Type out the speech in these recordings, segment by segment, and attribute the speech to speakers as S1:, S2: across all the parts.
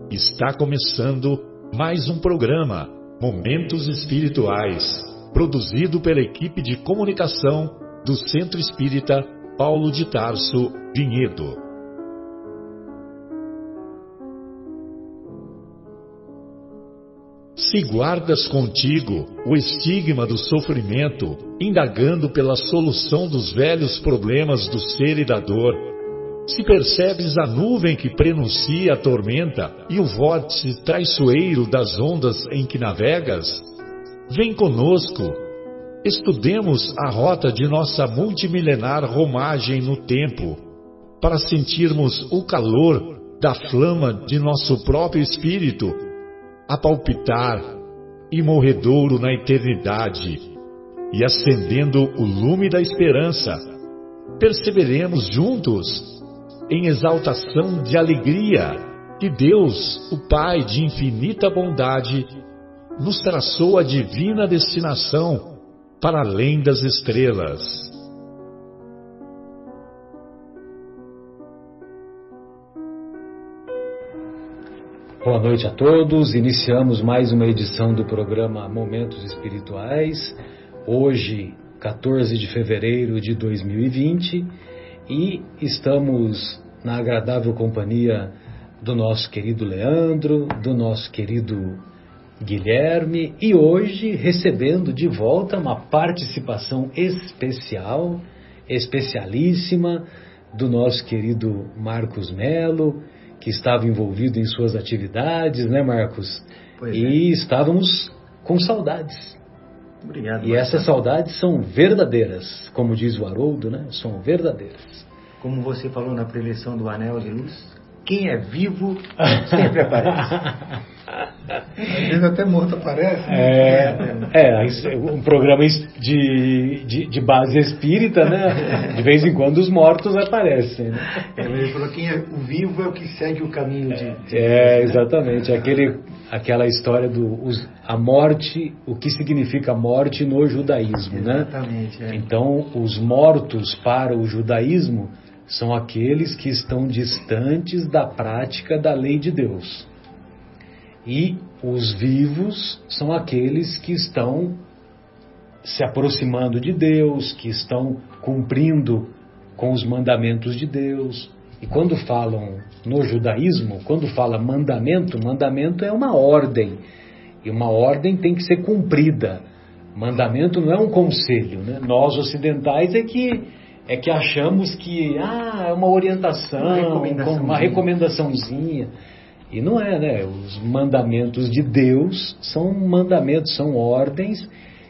S1: Está começando mais um programa, Momentos Espirituais, produzido pela equipe de comunicação do Centro Espírita Paulo de Tarso, Vinhedo. Se guardas contigo o estigma do sofrimento, indagando pela solução dos velhos problemas do ser e da dor, se percebes a nuvem que prenuncia a tormenta e o vórtice traiçoeiro das ondas em que navegas, vem conosco, estudemos a rota de nossa multimilenar romagem no tempo, para sentirmos o calor da flama de nosso próprio espírito, a palpitar, imorredouro na eternidade, e acendendo o lume da esperança, perceberemos juntos, em exaltação de alegria, que Deus, o Pai de infinita bondade, nos traçou a divina destinação para além das estrelas.
S2: Boa noite a todos. Iniciamos mais uma edição do programa Momentos Espirituais. Hoje, 14 de fevereiro de 2020, e estamos na agradável companhia do nosso querido Leandro, do nosso querido Guilherme, e hoje recebendo de volta uma participação especial, especialíssima, do nosso querido Marcos Melo, que estava envolvido em suas atividades, né, Marcos?
S3: Pois
S2: e estávamos com saudades.
S3: Obrigado.
S2: E essas saudades são verdadeiras, como diz o Haroldo, né? São verdadeiras.
S3: Como você falou na preleção do Anel de Luz, quem é vivo sempre aparece.
S4: Às vezes até morto aparece.
S2: Um programa de base espírita, né? De vez em quando os mortos aparecem. Né?
S3: Ele falou que o vivo é o que segue o caminho de Deus,
S2: exatamente. Aquela história a morte, o que significa morte no judaísmo,
S3: exatamente,
S2: né? Então, os mortos para o judaísmo são aqueles que estão distantes da prática da lei de Deus. E os vivos são aqueles que estão se aproximando de Deus, que estão cumprindo com os mandamentos de Deus. E quando falam no judaísmo, quando fala mandamento é uma ordem. E uma ordem tem que ser cumprida. Mandamento não é um conselho, né? Nós ocidentais é que achamos que é uma orientação, uma recomendaçãozinha. E não é, né? Os mandamentos de Deus são mandamentos, são ordens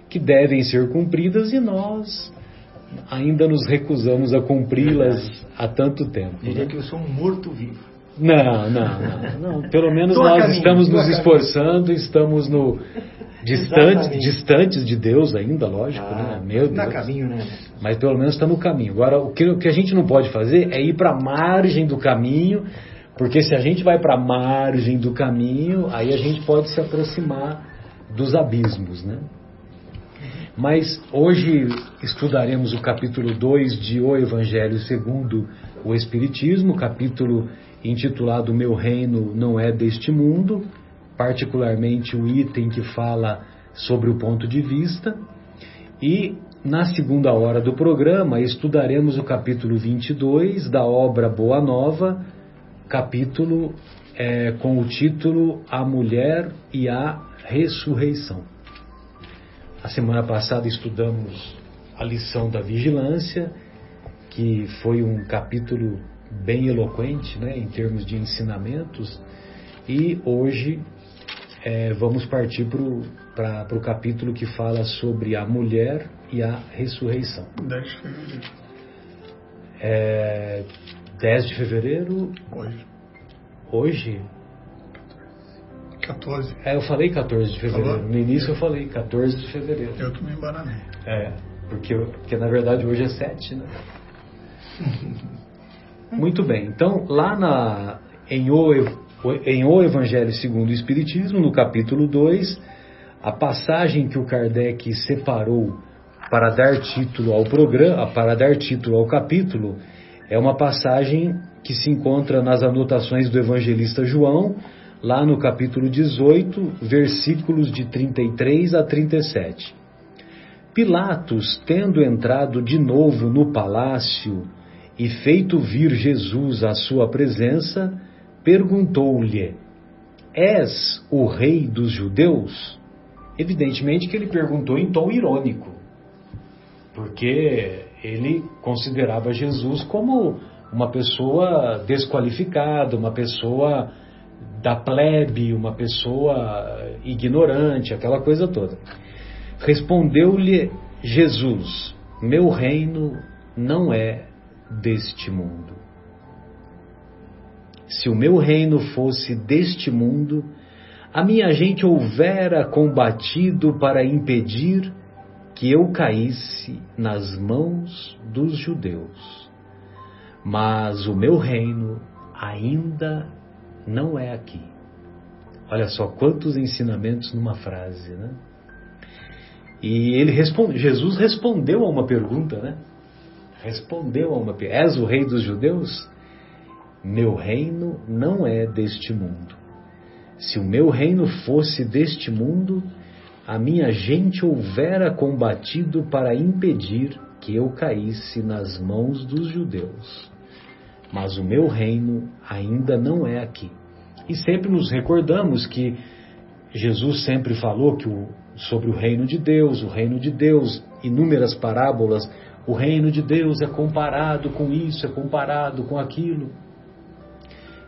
S2: que devem ser cumpridas, e nós ainda nos recusamos a cumpri-las há tanto tempo.
S3: Diria que eu sou um morto-vivo.
S2: Não. Pelo menos nós estamos nos esforçando, estamos distantes de Deus ainda, lógico, né? Meu Deus.
S3: Tá caminho, né?
S2: Mas pelo menos está no caminho. Agora, o que a gente não pode fazer é ir para a margem do caminho, porque se a gente vai para a margem do caminho, aí a gente pode se aproximar dos abismos, né? Mas hoje estudaremos o capítulo 2 de O Evangelho segundo o Espiritismo, capítulo intitulado Meu Reino Não É Deste Mundo, particularmente o item que fala sobre o ponto de vista. E na segunda hora do programa estudaremos o capítulo 22 da obra Boa Nova, capítulo com o título A Mulher e a Ressurreição. A semana passada estudamos a lição da vigilância, que foi um capítulo bem eloquente, né, em termos de ensinamentos, e hoje vamos partir para o capítulo que fala sobre a mulher e a ressurreição.
S4: 10 de fevereiro.
S2: 10 de fevereiro? Hoje?
S4: 14.
S2: Eu falei 14 de fevereiro.
S4: Falou?
S2: No início eu falei 14 de fevereiro.
S4: Eu também embananei.
S2: Porque na verdade hoje é 7, né? Muito bem. Então, lá em O Evangelho segundo o Espiritismo, no capítulo 2, a passagem que o Kardec separou para dar título ao programa, para dar título ao capítulo, é uma passagem que se encontra nas anotações do evangelista João, lá no capítulo 18, versículos de 33 a 37. Pilatos, tendo entrado de novo no palácio e feito vir Jesus à sua presença, perguntou-lhe: És o rei dos judeus? Evidentemente que ele perguntou em tom irônico, porque ele considerava Jesus como uma pessoa desqualificada, uma pessoa da plebe, uma pessoa ignorante, aquela coisa toda. Respondeu-lhe Jesus: meu reino não é deste mundo. Se o meu reino fosse deste mundo, a minha gente houvera combatido para impedir que eu caísse nas mãos dos judeus. Mas o meu reino ainda não é aqui. Olha só quantos ensinamentos numa frase, né? E Jesus respondeu a uma pergunta, né? Respondeu a uma pergunta: és o rei dos judeus? Meu reino não é deste mundo. Se o meu reino fosse deste mundo, a minha gente houvera combatido para impedir que eu caísse nas mãos dos judeus. Mas o meu reino ainda não é aqui. E sempre nos recordamos que Jesus sempre falou sobre o reino de Deus, inúmeras parábolas, o reino de Deus é comparado com isso, é comparado com aquilo.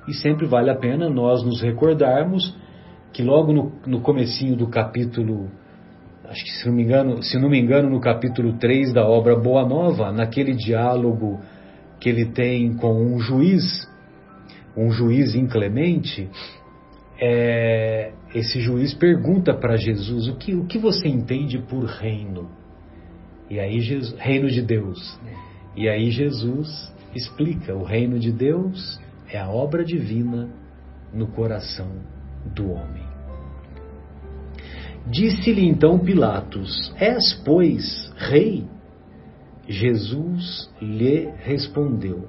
S2: E sempre vale a pena nós nos recordarmos que logo no comecinho do capítulo, acho que se não me engano, no capítulo 3 da obra Boa Nova, naquele diálogo que ele tem com um juiz inclemente, esse juiz pergunta para Jesus: o que você entende por reino? E aí reino de Deus. E aí Jesus explica: o reino de Deus é a obra divina no coração do homem. Disse-lhe então Pilatos: és, pois, rei? Jesus lhe respondeu: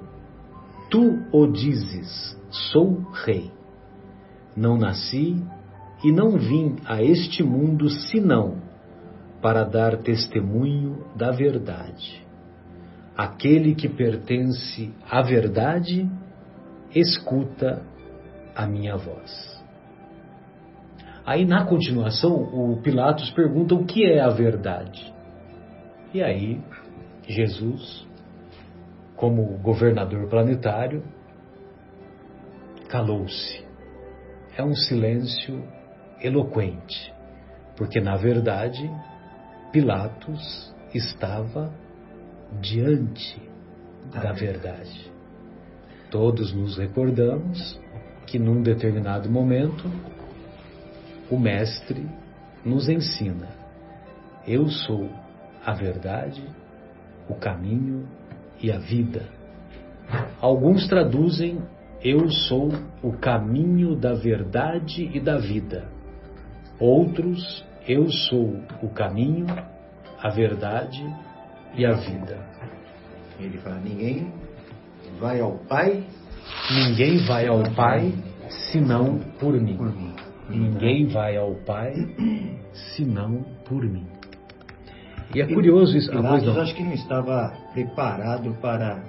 S2: tu o dizes, sou rei. Não nasci e não vim a este mundo senão para dar testemunho da verdade. Aquele que pertence à verdade escuta a minha voz. Aí na continuação o Pilatos pergunta o que é a verdade. E aí Jesus, como governador planetário, calou-se. É um silêncio eloquente, porque na verdade Pilatos estava diante da verdade. Todos nos recordamos que num determinado momento o Mestre nos ensina: eu sou a verdade, o caminho e a vida. Alguns traduzem: eu sou o caminho da verdade e da vida. Outros: eu sou o caminho, a verdade e a vida.
S3: Ele fala: ninguém vai ao Pai
S2: senão por mim. Ninguém vai ao Pai senão por mim. E é curioso isso.
S3: Pilatos acho que não estava preparado para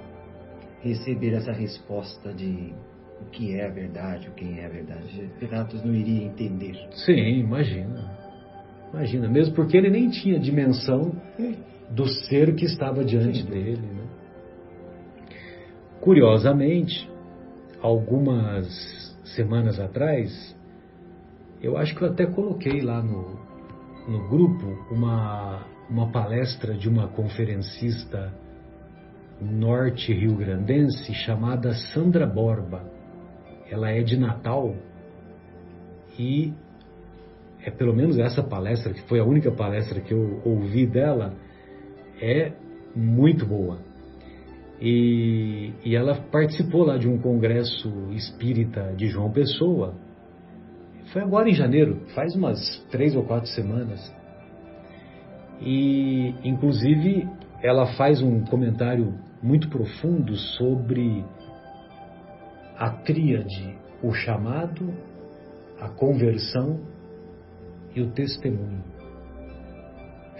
S3: receber essa resposta de o que é a verdade, o quem é a verdade. Pilatos não iria entender.
S2: Sim, imagina, mesmo porque ele nem tinha dimensão do ser que estava diante dele, né? Curiosamente, algumas semanas atrás, eu acho que eu até coloquei lá no grupo uma palestra de uma conferencista norte-riograndense chamada Sandra Borba. Ela é de Natal e pelo menos essa palestra, que foi a única palestra que eu ouvi dela, é muito boa. E ela participou lá de um congresso espírita de João Pessoa. Foi agora em janeiro, faz umas 3 ou 4 semanas. E, inclusive, ela faz um comentário muito profundo sobre a tríade: o chamado, a conversão e o testemunho.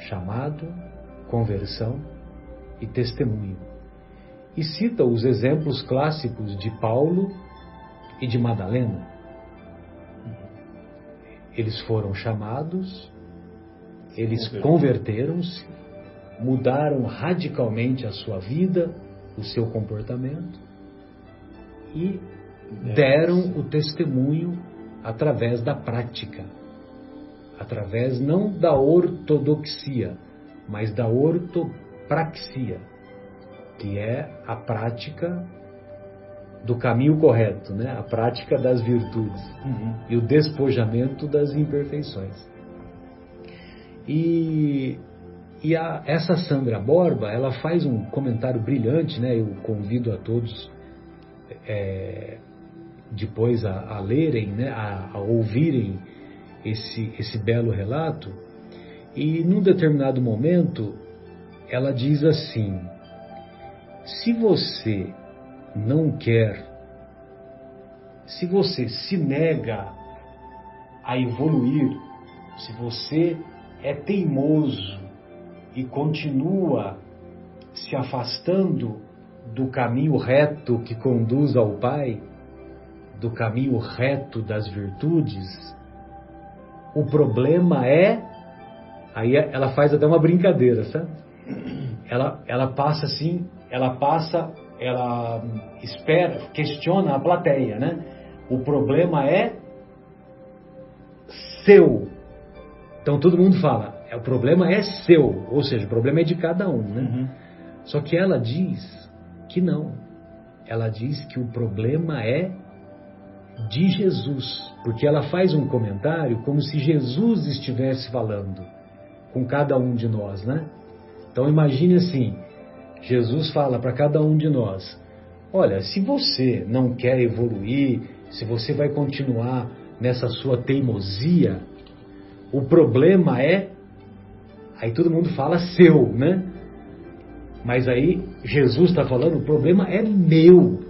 S2: Chamado, conversão e testemunho. E cita os exemplos clássicos de Paulo e de Madalena. Eles foram chamados, eles converteram-se, mudaram radicalmente a sua vida, o seu comportamento e deram o testemunho através da prática, através não da ortodoxia, mas da ortopraxia, que é a prática do caminho correto, né? A prática das virtudes e o despojamento das imperfeições. Essa Sandra Borba, ela faz um comentário brilhante, né? Eu convido a todos depois a lerem, né? A ouvirem esse belo relato. E num determinado momento ela diz assim: se você não quer, se você se nega a evoluir, se você é teimoso e continua se afastando do caminho reto que conduz ao Pai, do caminho reto das virtudes, o problema é... Aí ela faz até uma brincadeira, sabe? Ela passa assim, ela espera, questiona a plateia, né? O problema é seu. Então todo mundo fala, o problema é seu, ou seja, o problema é de cada um, né? Só que ela diz que não. Ela diz que o problema é de Jesus, porque ela faz um comentário como se Jesus estivesse falando com cada um de nós, né? Então imagine assim, Jesus fala para cada um de nós: olha, se você não quer evoluir, se você vai continuar nessa sua teimosia, o problema é... Aí todo mundo fala seu, né? Mas aí Jesus está falando, o problema é meu.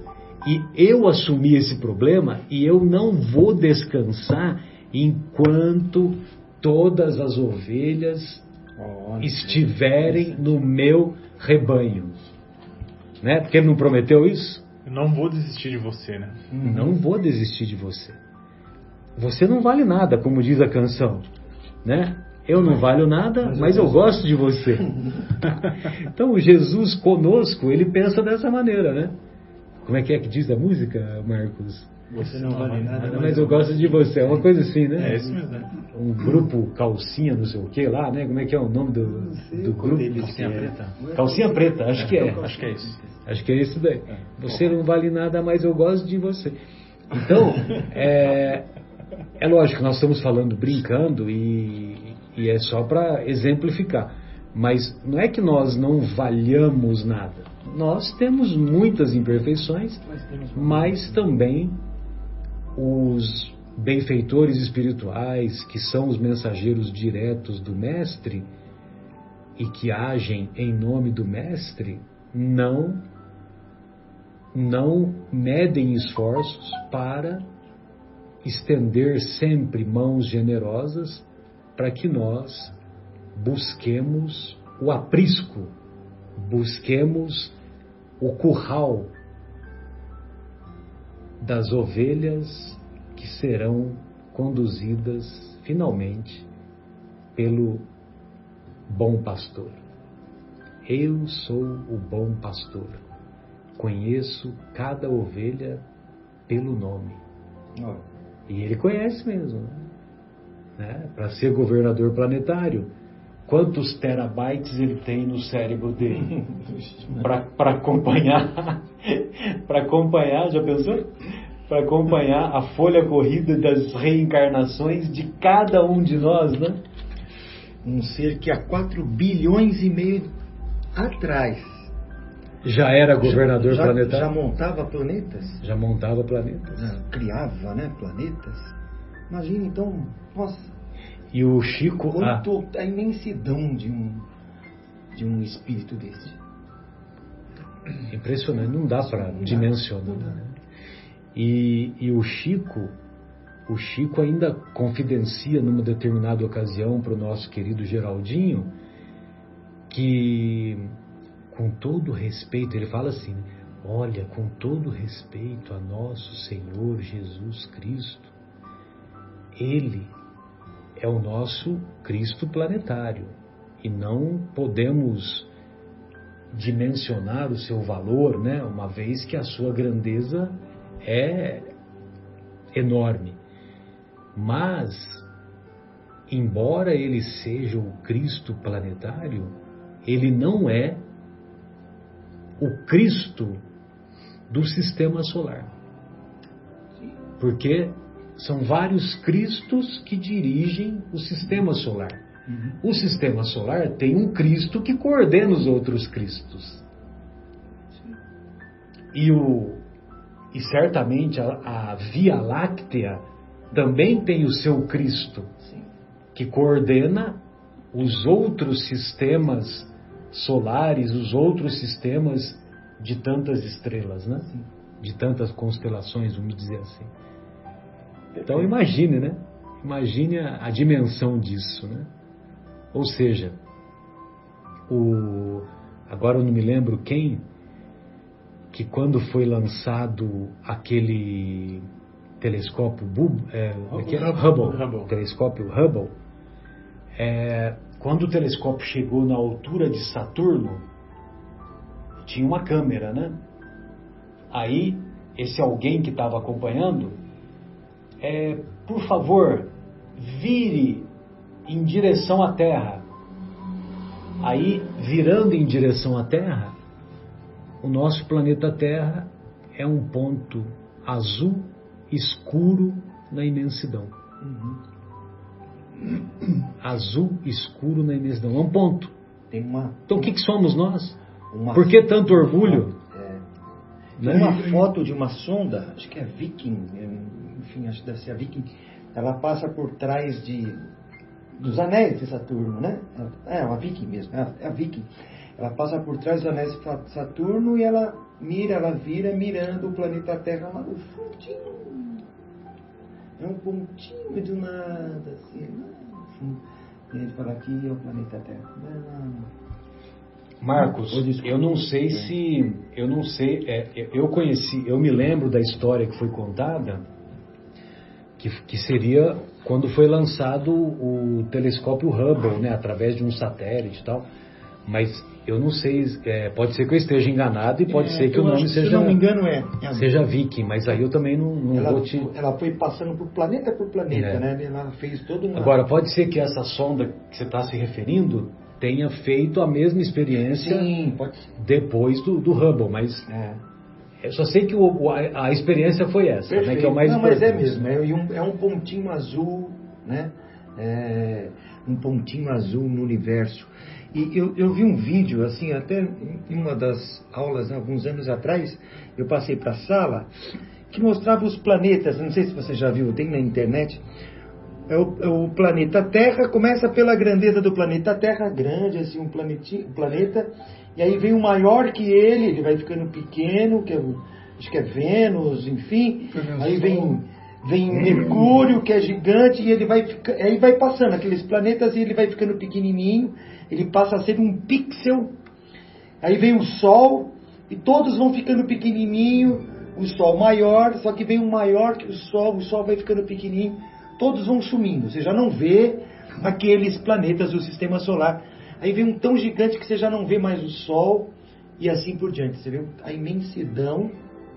S2: E eu assumi esse problema e eu não vou descansar enquanto todas as ovelhas estiverem no meu rebanho. Né? Porque ele não prometeu isso?
S5: Eu não vou desistir de você, né?
S2: Não vou desistir de você. Você não vale nada, como diz a canção, né? Eu não valho nada, mas eu gosto de você. Então, Jesus conosco, ele pensa dessa maneira, né? Como é que diz a música, Marcos?
S3: Você não vale nada,
S2: mas eu gosto de você. É uma coisa assim, né?
S5: É isso mesmo, né?
S2: Um grupo calcinha, não sei o que lá, né? Como é que é o nome do grupo?
S5: Calcinha Preta.
S2: Calcinha Preta, acho que é.
S5: Acho que é isso.
S2: Acho que é isso daí. Você não vale nada, mas eu gosto de você. Então, é lógico que nós estamos falando brincando e é só para exemplificar. Mas não é que nós não valhamos nada. Nós temos muitas imperfeições, mas também os benfeitores espirituais, que são os mensageiros diretos do Mestre e que agem em nome do Mestre, não medem esforços para estender sempre mãos generosas para que nós busquemos o aprisco, busquemos o curral das ovelhas que serão conduzidas finalmente pelo bom pastor. Eu sou o bom pastor, conheço cada ovelha pelo nome. E ele conhece mesmo, né? Para ser governador planetário, quantos terabytes ele tem no cérebro dele? Para acompanhar, já pensou? Para acompanhar a folha corrida das reencarnações de cada um de nós, né?
S3: Um ser que há 4 bilhões e meio atrás
S2: já era governador planetário.
S3: Já montava planetas?
S2: Já montava planetas.
S3: Criava, né, planetas. Imagina então, nossa.
S2: E o Chico...
S3: a imensidão de um espírito desse.
S2: Impressionante, não dá para dimensionar. Né? E o Chico, o Chico ainda confidencia numa determinada ocasião para o nosso querido Geraldinho que, com todo respeito, ele fala assim: olha, com todo respeito a nosso Senhor Jesus Cristo, Ele é o nosso Cristo planetário e não podemos dimensionar o seu valor, né? Uma vez que a sua grandeza é enorme. Mas, embora ele seja o Cristo planetário, ele não é o Cristo do sistema solar. Porque são vários Cristos que dirigem o sistema solar. O sistema solar tem um Cristo que coordena os outros Cristos. E certamente a Via Láctea também tem o seu Cristo, que coordena os outros sistemas solares, os outros sistemas de tantas estrelas, né? De tantas constelações, vamos dizer assim. Então imagine, né? Imagine a dimensão disso, né? Ou seja, agora eu não me lembro quem, que quando foi lançado aquele telescópio Hubble, telescópio Hubble, quando o telescópio chegou na altura de Saturno, tinha uma câmera, né? Aí, esse alguém que estava acompanhando, por favor, vire em direção à Terra. Aí, virando em direção à Terra, o nosso planeta Terra é um ponto azul escuro na imensidão. Azul escuro na imensidão. É um ponto. Então o que somos nós? Por que tanto orgulho?
S3: Tem uma foto de uma sonda, acho que é Viking, enfim, acho que deve ser a Viking. Ela passa por trás dos anéis de Saturno, né? É uma Viking mesmo, é a Viking. Ela passa por trás dos anéis de Saturno e ela vira mirando o planeta Terra lá no fundinho. É um pontinho do nada, assim, lá no fundo. E ele fala: aqui é o planeta Terra.
S2: Marcos, eu não sei, eu me lembro da história que foi contada, que seria quando foi lançado o telescópio Hubble, né, através de um satélite e tal, mas eu não sei, pode ser que eu esteja enganado e pode ser que o nome seja,
S3: se não me engano,
S2: seja Viking, mas aí eu também não vou te...
S3: Ela foi passando por planeta, né? Ela fez todo uma...
S2: Agora, pode ser que essa sonda que você está se referindo tenha feito a mesma experiência.
S3: Sim, pode ser.
S2: Depois do Hubble, mas eu só sei que a experiência foi essa, né, que é o mais importante.
S3: Mas é mesmo, é um pontinho azul, né? Um pontinho azul no universo. E eu vi um vídeo, assim, até em uma das aulas, alguns anos atrás, eu passei para a sala, que mostrava os planetas, não sei se você já viu, tem na internet. O planeta Terra, começa pela grandeza do planeta Terra, grande, assim, um planeta, e aí vem o maior que ele vai ficando pequeno, acho que é Vênus, enfim, aí vem Mercúrio, que é gigante, e aí vai passando aqueles planetas e ele vai ficando pequenininho, ele passa a ser um pixel, aí vem o Sol, e todos vão ficando pequenininho, o Sol maior, só que vem um maior que o Sol vai ficando pequenininho, todos vão sumindo, você já não vê aqueles planetas do sistema solar, aí vem um tão gigante que você já não vê mais o Sol, e assim por diante, você vê a imensidão,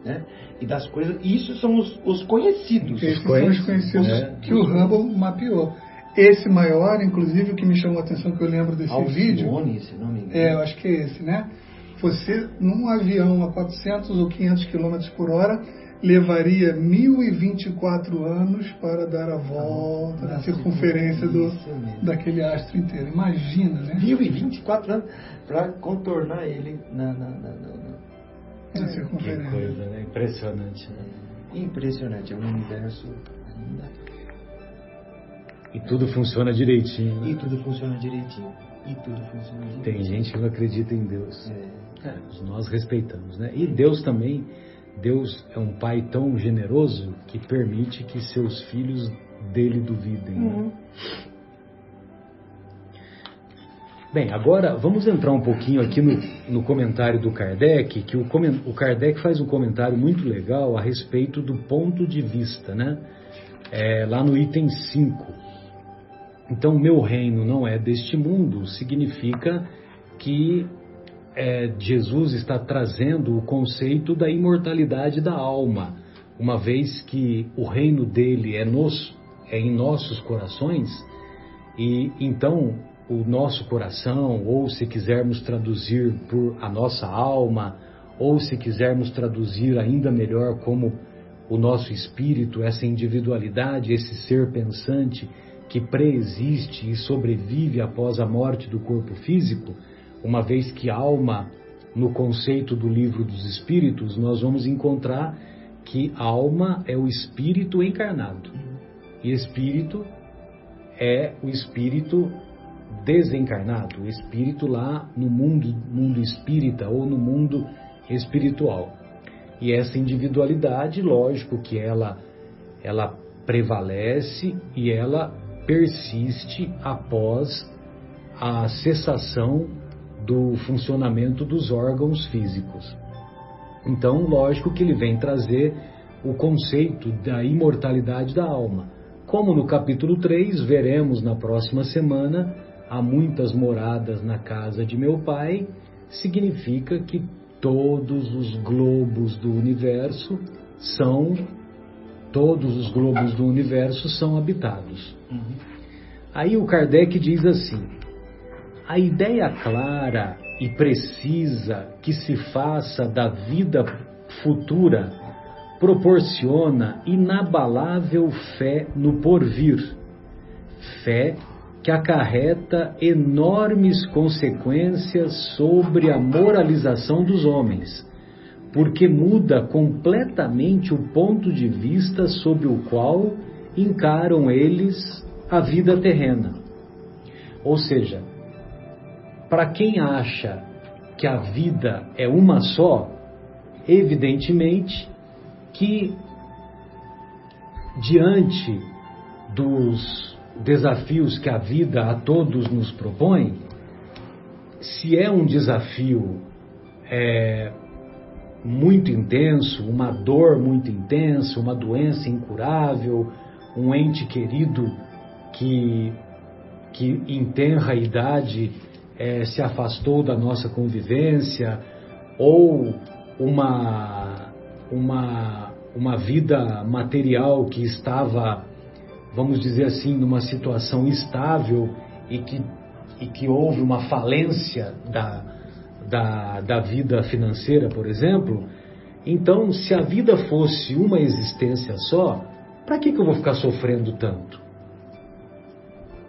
S3: né? E das coisas, e isso são os conhecidos.
S4: Esses são os conhecidos que o Hubble mapeou. Esse maior, inclusive, o que me chamou a atenção, que eu lembro desse vídeo...
S3: esse nome.
S4: Eu acho que é esse, né? Você, num avião a 400 ou 500 km por hora, levaria 1024 anos para dar a volta na circunferência daquele astro inteiro. Imagina, né?
S3: 1024 anos para contornar ele na
S2: Que
S4: circunferência.
S2: coisa, né? Impressionante, né?
S3: Impressionante, é um universo ainda.
S2: E tudo funciona direitinho, né?
S3: E tudo funciona direitinho.
S2: Tem gente que não acredita em Deus. Nós respeitamos, né? E Deus também Deus é um pai tão generoso que permite que seus filhos dele duvidem. Né? Bem, agora vamos entrar um pouquinho aqui no comentário do Kardec, que o Kardec faz um comentário muito legal a respeito do ponto de vista, né? Lá no item 5. Então, meu reino não é deste mundo, significa que Jesus está trazendo o conceito da imortalidade da alma, uma vez que o reino dele é em nossos corações, e então o nosso coração, ou se quisermos traduzir por a nossa alma, ou se quisermos traduzir ainda melhor como o nosso espírito, essa individualidade, esse ser pensante que preexiste e sobrevive após a morte do corpo físico, uma vez que alma, no conceito do Livro dos Espíritos, nós vamos encontrar que alma é o espírito encarnado. E espírito é o espírito desencarnado, o espírito lá no mundo espírita ou no mundo espiritual. E essa individualidade, lógico que ela prevalece e ela persiste após a cessação do funcionamento dos órgãos físicos. Então, lógico que ele vem trazer o conceito da imortalidade da alma. Como no capítulo 3, veremos na próxima semana, há muitas moradas na casa de meu Pai, significa que todos os globos do universo são habitados. Aí o Kardec diz assim: a ideia clara e precisa que se faça da vida futura proporciona inabalável fé no porvir, fé que acarreta enormes consequências sobre a moralização dos homens, porque muda completamente o ponto de vista sob o qual encaram eles a vida terrena. Ou seja, para quem acha que a vida é uma só, evidentemente que diante dos desafios que a vida a todos nos propõe, se é um desafio muito intenso, uma dor muito intensa, uma doença incurável, um ente querido que em tenra idade se afastou da nossa convivência, ou uma vida material que estava, vamos dizer assim, numa situação estável e que houve uma falência da vida financeira, por exemplo. Então, se a vida fosse uma existência só, para que eu vou ficar sofrendo tanto?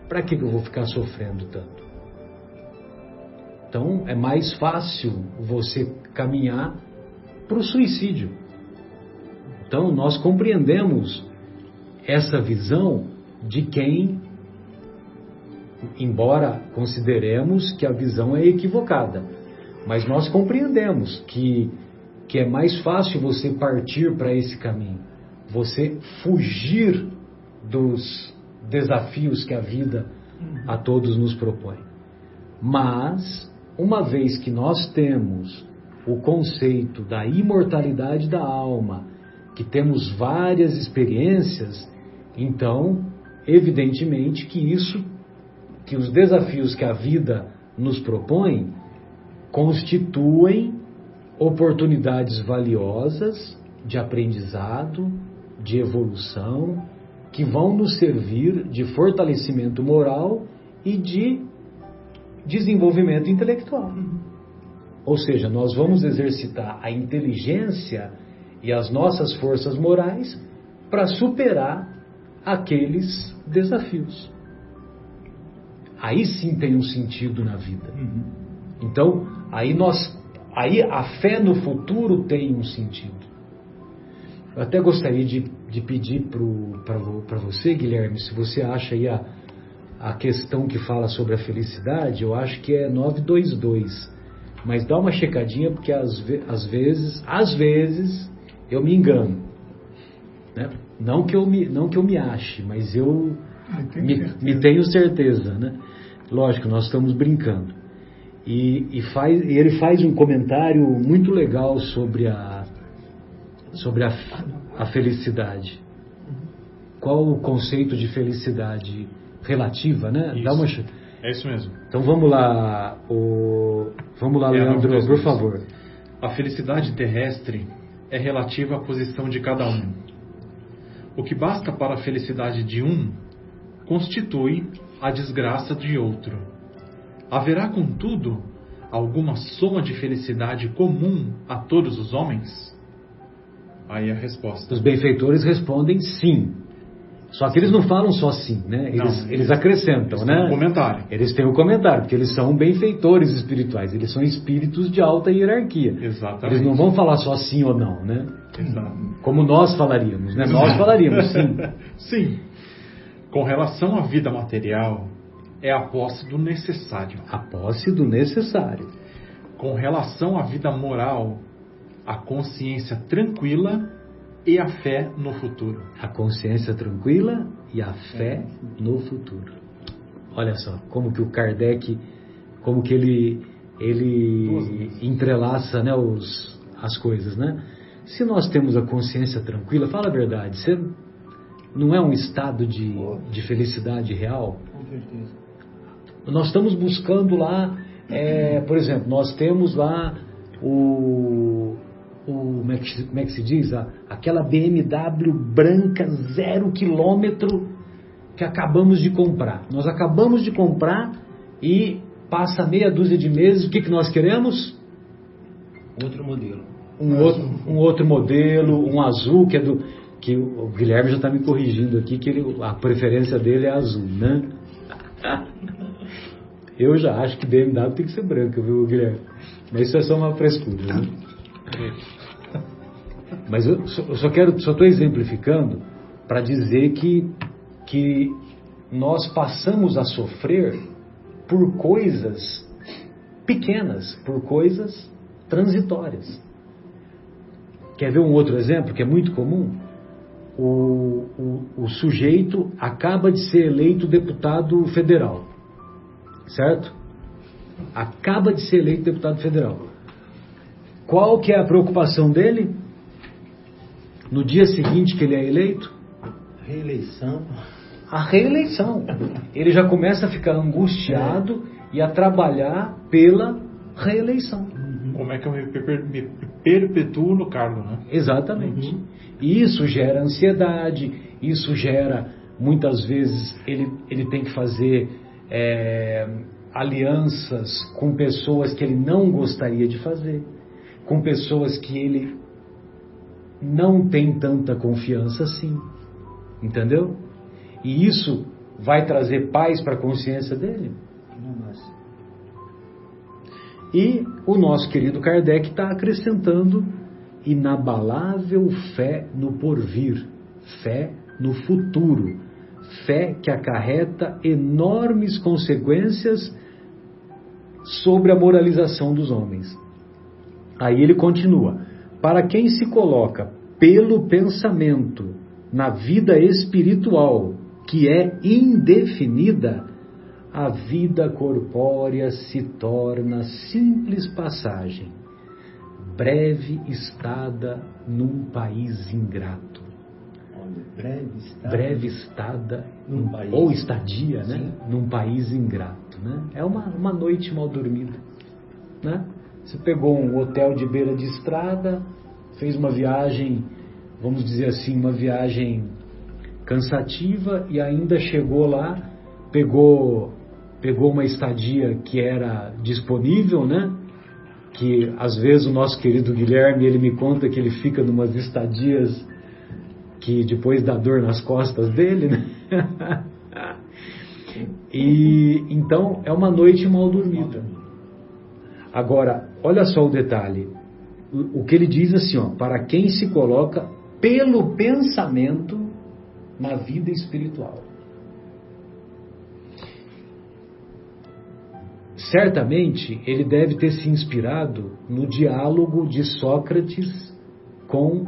S2: Para que eu vou ficar sofrendo tanto? Então, é mais fácil você caminhar para o suicídio. Então, nós compreendemos essa visão de quem, embora consideremos que a visão é equivocada, mas nós compreendemos que é mais fácil você partir para esse caminho, você fugir dos desafios que a vida a todos nos propõe. Mas, uma vez que nós temos o conceito da imortalidade da alma, que temos várias experiências, então, evidentemente que os desafios que a vida nos propõe constituem oportunidades valiosas de aprendizado, de evolução, que vão nos servir de fortalecimento moral e de desenvolvimento intelectual. Ou seja, nós vamos exercitar a inteligência e as nossas forças morais para superar aqueles desafios. Aí sim tem um sentido na vida. Então, aí a fé no futuro tem um sentido. Eu até gostaria de pedir para você, Guilherme, se você acha aí a questão que fala sobre a felicidade, eu acho que é 922. Mas dá uma checadinha, porque às vezes eu me engano. Né? Não que eu me ache, mas eu me tenho certeza. Né? Lógico, nós estamos brincando. E ele faz um comentário muito legal sobre a felicidade. Qual o conceito de felicidade relativa, né?
S5: É isso mesmo.
S2: Então vamos lá, Leandro, por favor.
S5: A felicidade terrestre é relativa à posição de cada um. O que basta para a felicidade de um constitui a desgraça de outro. Haverá, contudo, alguma soma de felicidade comum a todos os homens? Aí a resposta.
S2: Os benfeitores respondem sim. Só que eles não falam só sim, né? Eles acrescentam,
S5: eles
S2: né?
S5: Têm um comentário.
S2: Eles têm um comentário, porque eles são benfeitores espirituais, eles são espíritos de alta hierarquia.
S5: Exatamente.
S2: Eles não vão falar só sim ou não, né?
S5: Exato.
S2: Como nós falaríamos, né? Nós falaríamos sim.
S5: Sim. Com relação à vida material, é a posse do necessário.
S2: A posse do necessário.
S5: Com relação à vida moral, a consciência tranquila e a fé no futuro.
S2: A consciência tranquila e a fé no futuro. Olha só, como que o Kardec, como que ele entrelaça, né, as coisas, né? Se nós temos a consciência tranquila, fala a verdade, você não é um estado de felicidade real?
S3: Com certeza.
S2: Nós estamos buscando lá, por exemplo, nós temos lá como é que se diz? Aquela BMW branca 0 quilômetro que acabamos de comprar. Nós acabamos de comprar e passa meia dúzia de meses, o que nós queremos?
S3: Outro modelo.
S2: Um outro modelo, um azul, que o Guilherme já está me corrigindo aqui, que a preferência dele é azul, né? Eu já acho que BMW tem que ser branca, viu, Guilherme? Mas isso é só uma frescura, né? Mas eu só estou exemplificando para dizer que nós passamos a sofrer por coisas pequenas, por coisas transitórias. Quer ver um outro exemplo que é muito comum? O sujeito acaba de ser eleito deputado federal, certo? Acaba de ser eleito deputado federal. Qual que é a preocupação dele? No dia seguinte que ele é eleito?
S3: Reeleição.
S2: A reeleição. Ele já começa a ficar angustiado e a trabalhar pela reeleição.
S5: Como é que eu me perpetuo no cargo, né?
S2: Exatamente. E isso gera ansiedade, isso gera, muitas vezes, ele tem que fazer alianças com pessoas que ele não gostaria de fazer, com pessoas que ele não tem tanta confiança assim, entendeu? E isso vai trazer paz para a consciência dele? E o nosso querido Kardec está acrescentando inabalável fé no porvir, fé no futuro, fé que acarreta enormes consequências sobre a moralização dos homens. Aí ele continua: para quem se coloca pelo pensamento na vida espiritual, que é indefinida, a vida corpórea se torna simples passagem, breve estada num país ingrato. Breve estada
S3: num país,
S2: ou estadia, né? Num país ingrato, né? É uma noite mal dormida, né? Você pegou um hotel de beira de estrada, fez uma viagem, vamos dizer assim, uma viagem cansativa e ainda chegou lá, pegou uma estadia que era disponível, né? Que às vezes o nosso querido Guilherme, ele me conta que ele fica numas estadias que depois dá dor nas costas dele, né? E então é uma noite mal dormida. Agora, olha só o detalhe. O que ele diz assim, ó: para quem se coloca pelo pensamento na vida espiritual. Certamente ele deve ter se inspirado no diálogo de Sócrates com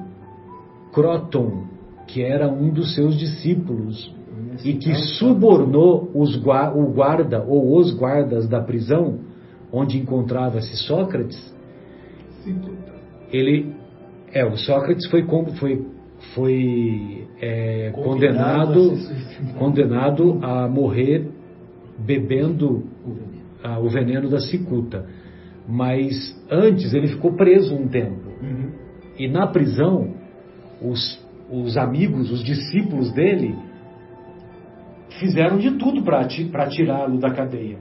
S2: Croton, que era um dos seus discípulos e que subornou o guarda ou os guardas da prisão onde encontrava-se Sócrates. O Sócrates foi condenado a morrer bebendo o veneno da cicuta. Mas antes ele ficou preso um tempo. E na prisão, os amigos, os discípulos dele, fizeram de tudo para tirá-lo da cadeia.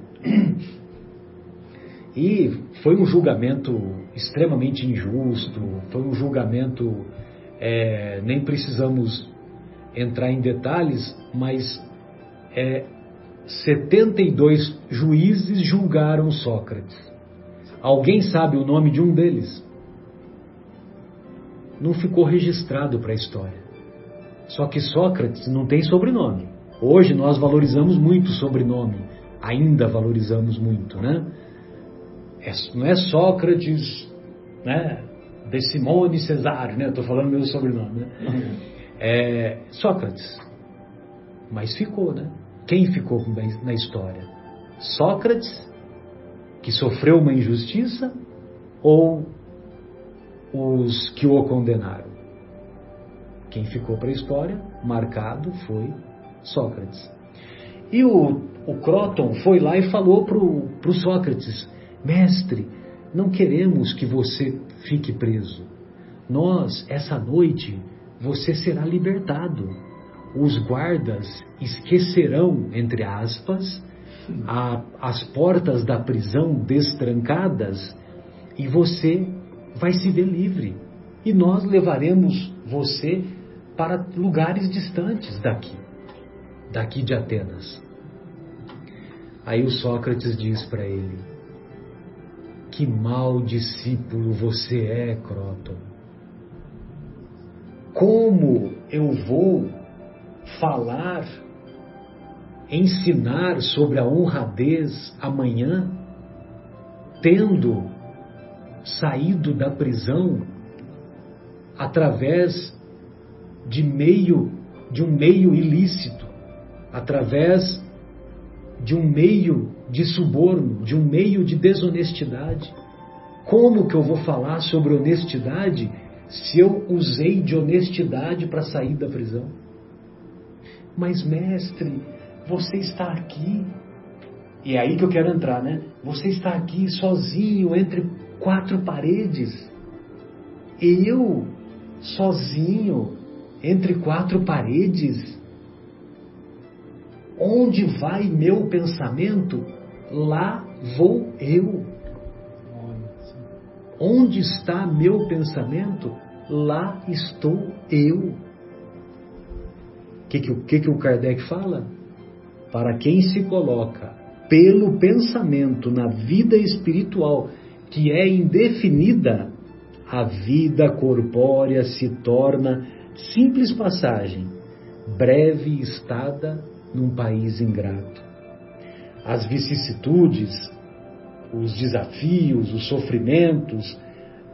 S2: E foi um julgamento extremamente injusto, foi um julgamento, nem precisamos entrar em detalhes, mas 72 juízes julgaram Sócrates. Alguém sabe o nome de um deles? Não ficou registrado para a história. Só que Sócrates não tem sobrenome. Hoje nós valorizamos muito o sobrenome, ainda valorizamos muito, né? Não é Sócrates, né? De Simone Cesário, né? Estou falando meu sobrenome, né? É Sócrates. Mas ficou, né? Quem ficou na história? Sócrates, que sofreu uma injustiça, ou os que o condenaram? Quem ficou para a história, marcado, foi Sócrates. E o Croton foi lá e falou para o Sócrates: mestre, não queremos que você fique preso. Nós, essa noite, você será libertado. Os guardas esquecerão, entre aspas, as portas da prisão destrancadas e você vai se ver livre. E nós levaremos você para lugares distantes daqui de Atenas. Aí o Sócrates diz para ele: que mau discípulo você é, Croton. Como eu vou falar, ensinar sobre a honradez amanhã, tendo saído da prisão através de um meio ilícito, através de um meio de suborno, de um meio de desonestidade? Como que eu vou falar sobre honestidade se eu usei de honestidade para sair da prisão? Mas, mestre, você está aqui. E é aí que eu quero entrar, né? Você está aqui sozinho entre 4 paredes. Eu, sozinho, entre 4 paredes. Onde vai meu pensamento, lá vou eu. Onde está meu pensamento, lá estou eu. O que o Kardec fala? Para quem se coloca pelo pensamento na vida espiritual, que é indefinida, a vida corpórea se torna simples passagem, breve estada num país ingrato. As vicissitudes, os desafios, os sofrimentos,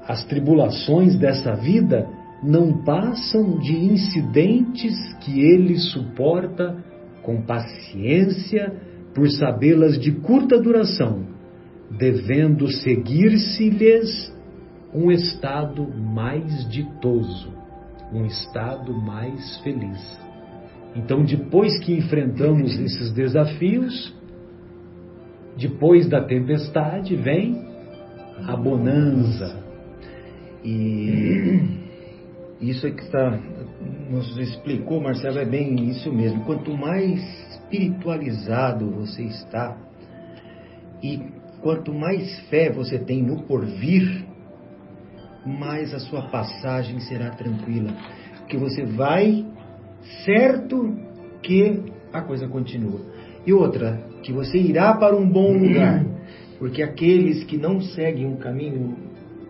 S2: as tribulações dessa vida não passam de incidentes que ele suporta com paciência por sabê-las de curta duração, devendo seguir-se-lhes um estado mais ditoso, um estado mais feliz. Então, depois que enfrentamos esses desafios, depois da tempestade, vem a bonança.
S3: E isso é que nos explicou, Marcelo, é bem isso mesmo. Quanto mais espiritualizado você está e quanto mais fé você tem no porvir, mais a sua passagem será tranquila. Porque você vai certo que a coisa continua. E outra, que você irá para um bom lugar. Porque aqueles que não seguem um caminho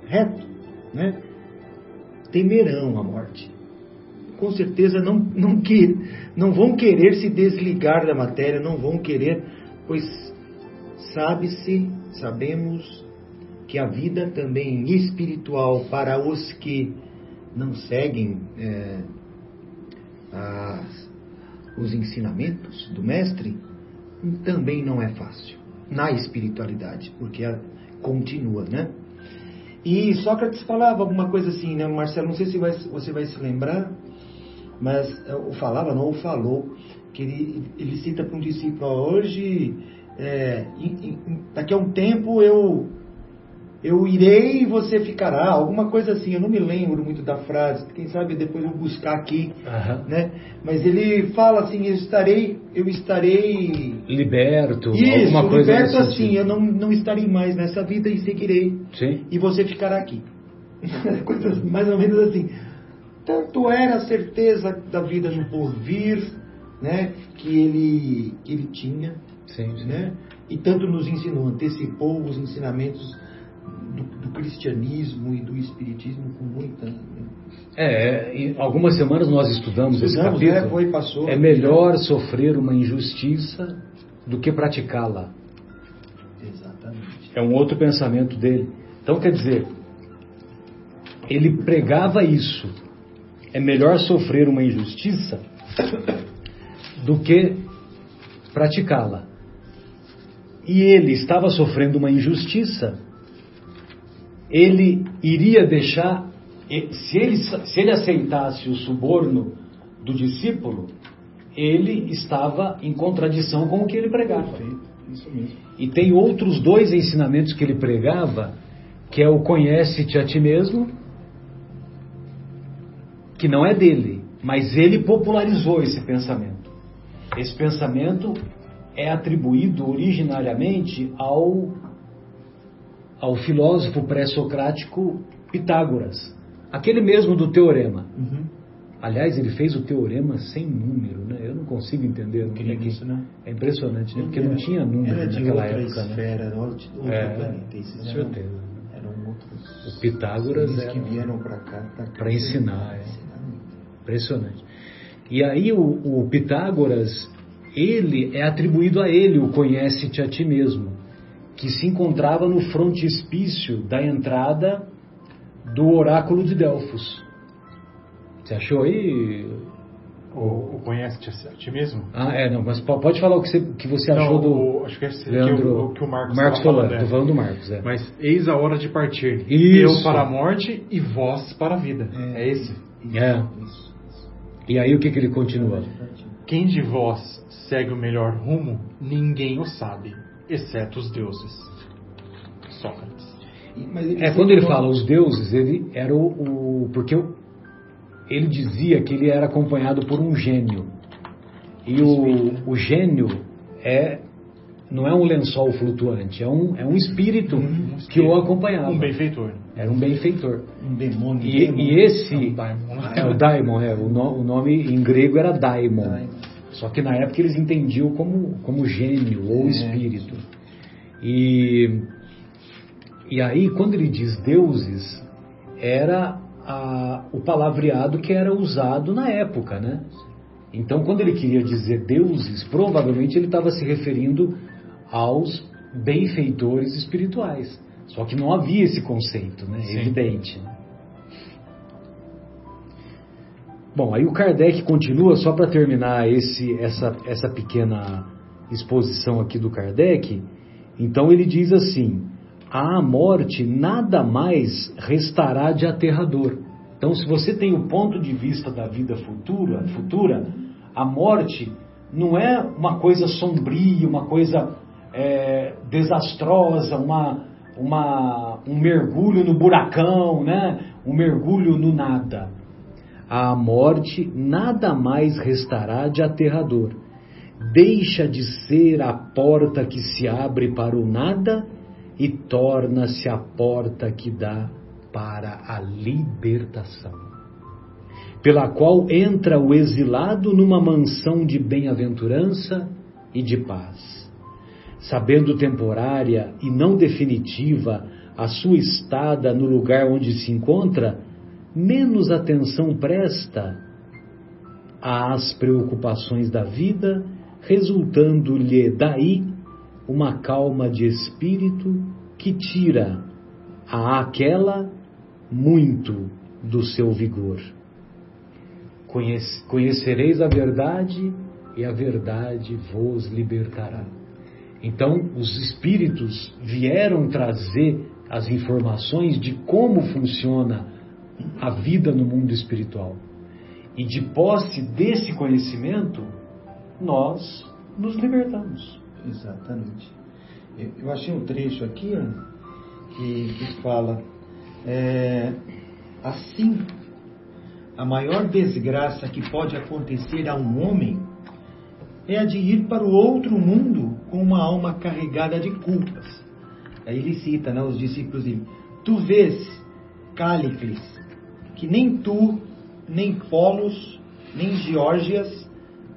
S3: reto, né, temerão a morte. Com certeza não vão querer se desligar da matéria, não vão querer, pois sabemos que a vida também espiritual para os que não seguem os ensinamentos do mestre, também não é fácil na espiritualidade, porque ela continua, né? E Sócrates falava alguma coisa assim, né, Marcelo? Não sei se você vai se lembrar, mas falou, que ele cita para um discípulo: hoje, daqui a um tempo eu irei e você ficará, alguma coisa assim. Eu não me lembro muito da frase, quem sabe depois eu vou buscar aqui, né? Mas ele fala assim: eu estarei
S2: liberto,
S3: isso,
S2: alguma coisa
S3: liberto assim, eu não estarei mais nessa vida e seguirei.
S2: Sim.
S3: E você ficará aqui. Coisas mais ou menos assim. Tanto era a certeza da vida no porvir, né, que ele tinha,
S2: sim.
S3: Né? E tanto nos ensinou, antecipou os ensinamentos do cristianismo e do espiritismo com muita...
S2: Em algumas semanas nós estudamos esse capítulo.
S3: Passou.
S2: É melhor sofrer uma injustiça do que praticá-la.
S3: Exatamente.
S2: É um outro pensamento dele. Então, quer dizer, ele pregava isso. É melhor sofrer uma injustiça do que praticá-la. E ele estava sofrendo uma injustiça, ele iria deixar, se ele aceitasse o suborno do discípulo, ele estava em contradição com o que ele pregava.
S3: Isso mesmo.
S2: E tem outros 2 ensinamentos que ele pregava, que é o conhece-te a ti mesmo, que não é dele, mas ele popularizou esse pensamento. Esse pensamento é atribuído originariamente ao filósofo pré-socrático Pitágoras, aquele mesmo do teorema.
S3: Uhum.
S2: Aliás, ele fez o teorema sem número, né? Eu não consigo entender.
S3: Isso, né?
S2: É impressionante, né? Porque não tinha número naquela época,
S3: esfera,
S2: né?
S3: Outro planeta.
S2: Com certeza.
S3: Eram outros.
S2: O Pitágoras
S3: que vieram para cá
S2: para ensinar. Impressionante. E aí o Pitágoras, ele é atribuído a ele o conhece-te a ti mesmo, que se encontrava no frontispício da entrada do oráculo de Delfos. Você achou aí?
S5: O conhece-te a ti mesmo?
S2: Não, mas pode falar o que você achou do...
S5: Acho que é
S2: Leandro,
S5: que o Marcos
S2: falou.
S5: falando.
S2: Estou falando do Marcos,
S5: Mas eis a hora de partir.
S2: Isso.
S5: Eu para a morte e vós para a vida. É esse.
S3: Isso.
S2: E aí o que ele continua?
S5: Quem de vós segue o melhor rumo, ninguém o sabe, exceto os deuses. Sócrates.
S2: Quando ele fala os deuses, ele era porque ele dizia que ele era acompanhado por um gênio. E o gênio não é um lençol flutuante, é um espírito que o acompanhava.
S5: Um benfeitor.
S2: Era um benfeitor.
S3: Um demônio.
S2: E esse...
S5: o
S2: daimon. O nome em grego era daimon. Só que na época eles entendiam como gênio ou espírito. E aí, quando ele diz deuses, era o palavreado que era usado na época, né? Então, quando ele queria dizer deuses, provavelmente ele estava se referindo aos benfeitores espirituais. Só que não havia esse conceito, né?
S5: Sim.
S2: Evidente. Bom, aí o Kardec continua, só para terminar essa pequena exposição aqui do Kardec. Então ele diz assim: à morte nada mais restará de aterrador. Então, se você tem o ponto de vista da vida futura, a morte não é uma coisa sombria, uma coisa desastrosa, um mergulho no buracão, né? Um mergulho no nada. À morte nada mais restará de aterrador. Deixa de ser a porta que se abre para o nada e torna-se a porta que dá para a libertação, pela qual entra o exilado numa mansão de bem-aventurança e de paz, sabendo temporária e não definitiva a sua estada no lugar onde se encontra, menos atenção presta às preocupações da vida, resultando-lhe daí uma calma de espírito que tira àquela muito do seu vigor. Conhecereis a verdade e a verdade vos libertará. Então, os espíritos vieram trazer as informações de como funciona a vida no mundo espiritual. E de posse desse conhecimento, nós nos libertamos.
S3: Exatamente. Eu achei um trecho aqui, ó, que fala, assim, a maior desgraça que pode acontecer a um homem é a de ir para o outro mundo com uma alma carregada de culpas. Aí ele cita, né, os discípulos dele. Tu vês, Cállicles, que nem tu, nem Polos, nem Geórgias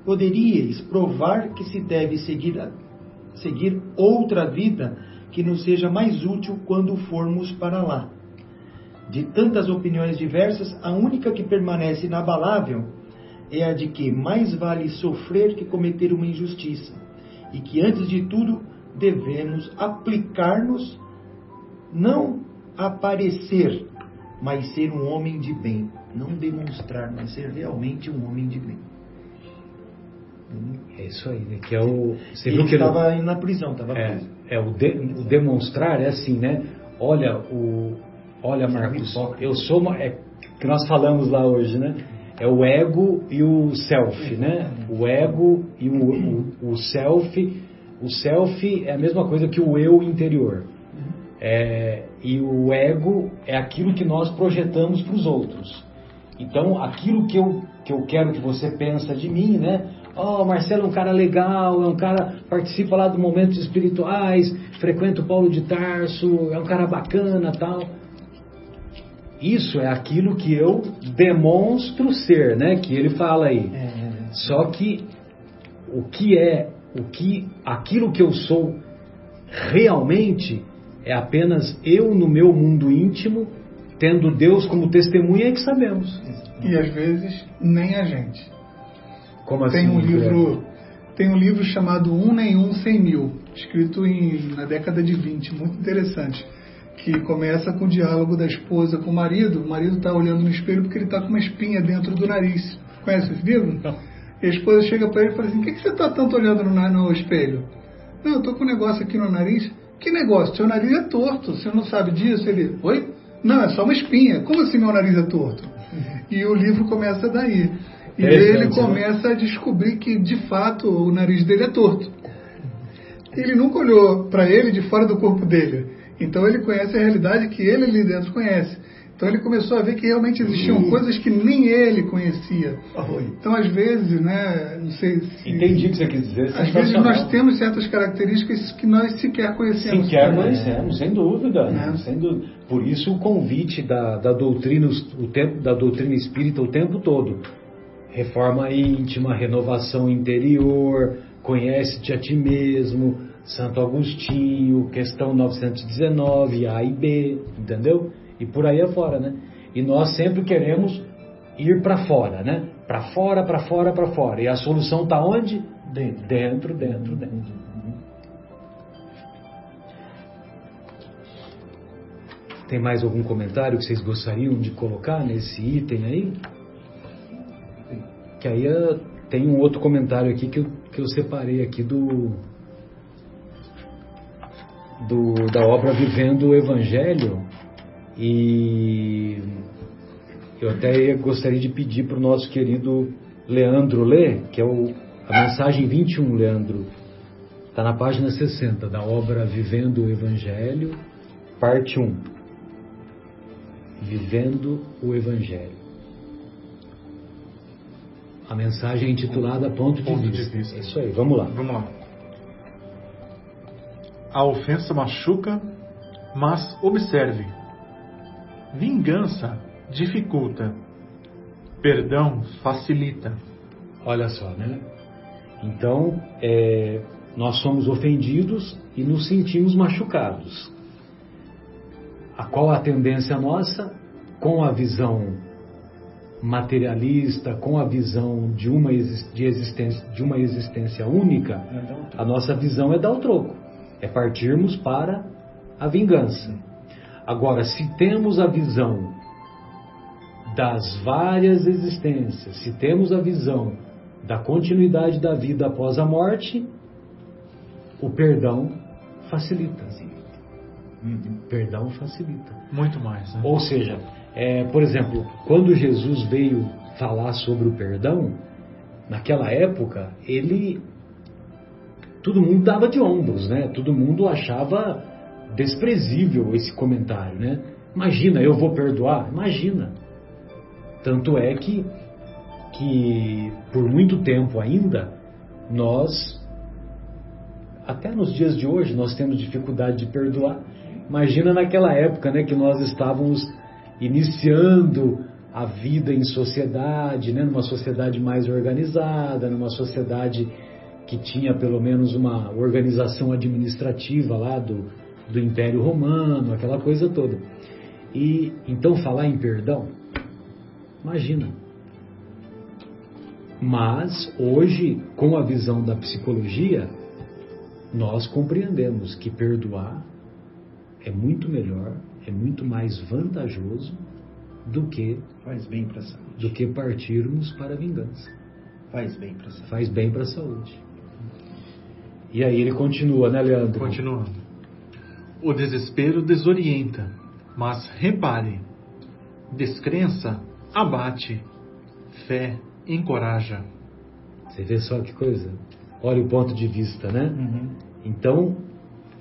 S3: poderíeis provar que se deve seguir outra vida que nos seja mais útil quando formos para lá. De tantas opiniões diversas, a única que permanece inabalável é a de que mais vale sofrer que cometer uma injustiça, e que antes de tudo devemos aplicar-nos, não aparecer, mas ser um homem de bem. Não demonstrar, mas ser realmente um homem de bem.
S2: É isso aí, né? Que é o... Você
S3: Ele estava na prisão, estava preso.
S2: O demonstrar é assim, né? Olha, Marcos, eu sou... que nós falamos lá hoje, né? É o ego e o self, né? O ego e o self. O self é a mesma coisa que o eu interior. E o ego é aquilo que nós projetamos para os outros. Então, aquilo que eu quero que você pensa de mim, né? Oh, Marcelo é um cara legal, é um cara participa lá dos momentos espirituais, frequenta o Paulo de Tarso, é um cara bacana, tal. Isso é aquilo que eu demonstro ser, né? Que ele fala aí. Só que aquilo que eu sou realmente é apenas eu no meu mundo íntimo, tendo Deus como testemunha, é que sabemos.
S4: E às vezes nem a gente.
S2: Como assim?
S4: Tem um livro chamado Um Nem Um 100 Mil, escrito na década de 20, muito interessante, que começa com o diálogo da esposa com o marido. O marido está olhando no espelho porque ele está com uma espinha dentro do nariz. Conhece esse livro?
S5: Não.
S4: E a esposa chega para ele e fala assim: o que você está tanto olhando no espelho? Não, eu estou com um negócio aqui no nariz. Que negócio? Seu nariz é torto, você não sabe disso? Ele, oi? Não, é só uma espinha. Como assim meu nariz é torto? E o livro começa daí. E ele começa a descobrir que, de fato, o nariz dele é torto. Ele nunca olhou para ele de fora do corpo dele. Então ele conhece a realidade que ele ali dentro conhece. Então ele começou a ver que realmente existiam coisas que nem ele conhecia. Então às vezes, né, não sei se...
S2: Entendi o que você quis dizer.
S4: Às vezes nós temos certas características que nós sequer conhecemos.
S2: Sequer conhecemos, sem dúvida. Sem dúvida. Por isso o convite da doutrina espírita o tempo todo. Reforma íntima, renovação interior, conhece-te a ti mesmo, Santo Agostinho, questão 919, A e B, entendeu? E por aí afora, né? E nós sempre queremos ir para fora, né? Para fora, para fora, para fora. E a solução está onde? Dentro. Tem mais algum comentário que vocês gostariam de colocar nesse item aí? Que aí tem um outro comentário aqui que eu separei aqui da obra Vivendo o Evangelho, e eu até gostaria de pedir para o nosso querido Leandro ler, que é a mensagem 21, Leandro, está na página 60 da obra Vivendo o Evangelho, parte 1. Vivendo o Evangelho. A mensagem é intitulada Ponto de Vista. É isso aí, vamos lá.
S5: A ofensa machuca, mas observe. Vingança dificulta. Perdão facilita.
S2: Olha só, né? Então, nós somos ofendidos e nos sentimos machucados. Qual a tendência nossa? Com a visão materialista, com a visão de uma existência única, a nossa visão é dar o troco, é partirmos para a vingança. Agora, se temos a visão das várias existências, se temos a visão da continuidade da vida após a morte, o perdão facilita. O perdão facilita.
S5: Muito mais, né?
S2: Ou seja, por exemplo, quando Jesus veio falar sobre o perdão, naquela época, todo mundo dava de ombros, né? Todo mundo achava desprezível esse comentário, né? Imagina, eu vou perdoar? Imagina. Tanto é que por muito tempo ainda, até nos dias de hoje, nós temos dificuldade de perdoar. Imagina naquela época, né, que nós estávamos iniciando a vida em sociedade, né, numa sociedade mais organizada, numa sociedade que tinha pelo menos uma organização administrativa lá do Império Romano, aquela coisa toda. E então falar em perdão, imagina. Mas hoje, com a visão da psicologia, nós compreendemos que perdoar é muito melhor, é muito mais vantajoso do que
S3: Faz bem para a saúde.
S2: do que partirmos para a vingança.
S3: Faz bem para a saúde.
S2: Faz bem para a saúde. E aí ele continua, né, Leandro?
S5: Continuando. O desespero desorienta, mas repare, descrença abate, fé encoraja.
S2: Você vê só que coisa? Olha o ponto de vista, né?
S3: Uhum.
S2: Então,